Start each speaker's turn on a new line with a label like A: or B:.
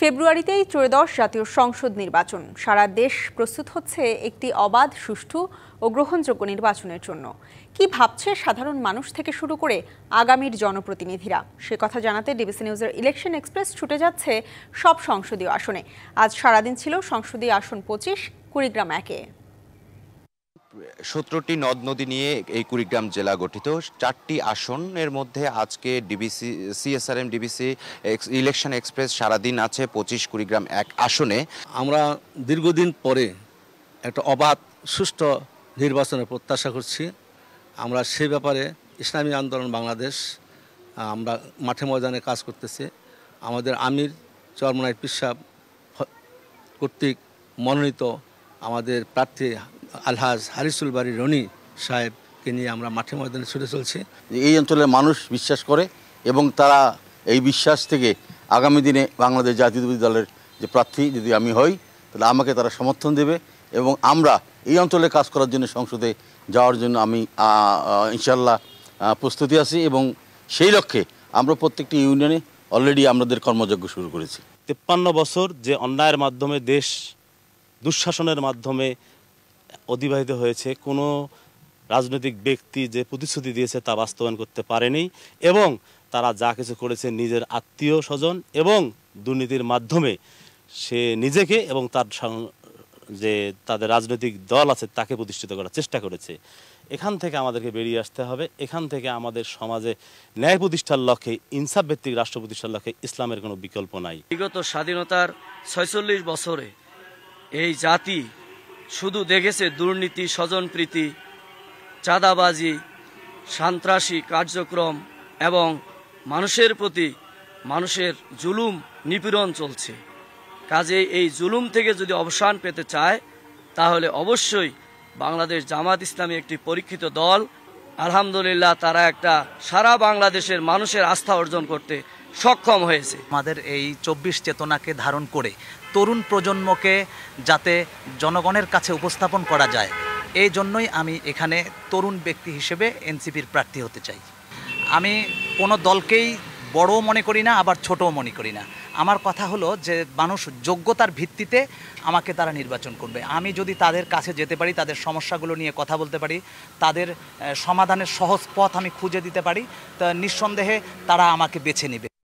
A: ফেব্রুয়ারিতেই ত্রয়োদশ জাতীয় সংসদ নির্বাচন। সারা দেশ প্রস্তুত হচ্ছে একটি অবাধ, সুষ্ঠু ও গ্রহণযোগ্য নির্বাচনের জন্য। কি ভাবছে সাধারণ মানুষ থেকে শুরু করে আগামীর জনপ্রতিনিধিরা, সে কথা জানাতে ডিবিসি নিউজের ইলেকশন এক্সপ্রেস ছুটে যাচ্ছে সব সংসদীয় আসনে। আজ সারাদিন ছিল সংসদীয় আসন 25 কুড়িগ্রাম 1-এ।
B: 17টি নদ নদী নিয়ে এই কুড়িগ্রাম জেলা গঠিত। 4টি আসনের মধ্যে আজকে DBC CSRM DBC election express সারাদিন আছে 25 কুড়িগ্রাম 1 আসনে।
C: আমরা দীর্ঘদিন পরে একটা অবাধ সুষ্ঠু নির্বাচনের প্রত্যাশা করছি। আমরা সেই ব্যাপারে ইসলামী আন্দোলন বাংলাদেশ আমরা মাঠে ময়দানে কাজ করতেছি। আমাদের আমির চরমনাই পীর সাহেব কর্তৃক মনোনীত আমাদের প্রার্থী আলহাজ হারিসুল বাড়ি রনি সাহেবকে নিয়ে আমরা মাঠে ময়দানে ছুটে চলছি।
D: এই অঞ্চলের মানুষ বিশ্বাস করে এবং তারা এই বিশ্বাস থেকে আগামী দিনে বাংলাদেশ জাতীয়তাবাদী দলের যে প্রার্থী যদি আমি হই, তাহলে আমাকে তারা সমর্থন দেবে এবং আমরা এই অঞ্চলে কাজ করার জন্য সংসদে যাওয়ার জন্য আমি ইনশাল্লাহ প্রস্তুতি আছি এবং সেই লক্ষ্যে আমরা প্রত্যেকটি ইউনিয়নে অলরেডি আমাদের কর্মযজ্ঞ শুরু করেছি।
E: 53 বছর যে অন্যায়ের মাধ্যমে দেশ দুঃশাসনের মাধ্যমে অতিবাহিত হয়েছে, কোনো রাজনৈতিক ব্যক্তি যে প্রতিশ্রুতি দিয়েছে তা বাস্তবায়ন করতে পারেনি এবং তারা যা কিছু করেছে নিজের আত্মীয় স্বজন এবং দুর্নীতির মাধ্যমে সে নিজেকে এবং তার যে তাদের রাজনৈতিক দল আছে তাকে প্রতিষ্ঠিত করার চেষ্টা করেছে। এখান থেকে আমাদেরকে বেরিয়ে আসতে হবে। এখান থেকে আমাদের সমাজে ন্যায় প্রতিষ্ঠার লক্ষ্যে, ইনসাফ ভিত্তিক রাষ্ট্র প্রতিষ্ঠার লক্ষ্যে ইসলামের কোনো বিকল্প নাই।
F: বিগত স্বাধীনতার 46 বছরে এই জাতি শুধু দেখেছে দুর্নীতি, স্বজনপ্রীতি, চাঁদাবাজি, সন্ত্রাসী কার্যক্রম এবং মানুষের প্রতি মানুষের জুলুম নিপীড়ন চলছে। কাজেই এই জুলুম থেকে যদি অবসান পেতে চায় তাহলে অবশ্যই বাংলাদেশ জামাত ইসলামী একটি পরীক্ষিত দল। আলহামদুলিল্লাহ তারা একটা সারা বাংলাদেশের মানুষের আস্থা অর্জন করতে সক্ষম হয়েছে।
G: আমাদের এই 24 চেতনাকে ধারণ করে তরুণ প্রজন্মকে যাতে জনগণের কাছে উপস্থাপন করা যায়, এই জন্যই আমি এখানে তরুণ ব্যক্তি হিসেবে এনসিপির প্রার্থী হতে চাই। আমি কোনো দলকেই বড়ও মনে করি না, আবার ছোটও মনে করি না। আমার কথা হলো যে মানুষ যোগ্যতার ভিত্তিতে আমাকে তারা নির্বাচন করবে। আমি যদি তাদের কাছে যেতে পারি, তাদের সমস্যাগুলো নিয়ে কথা বলতে পারি, তাদের সমাধানের সহজ পথ আমি খুঁজে দিতে পারি, তা নিঃসন্দেহে তারা আমাকে বেছে নেবে।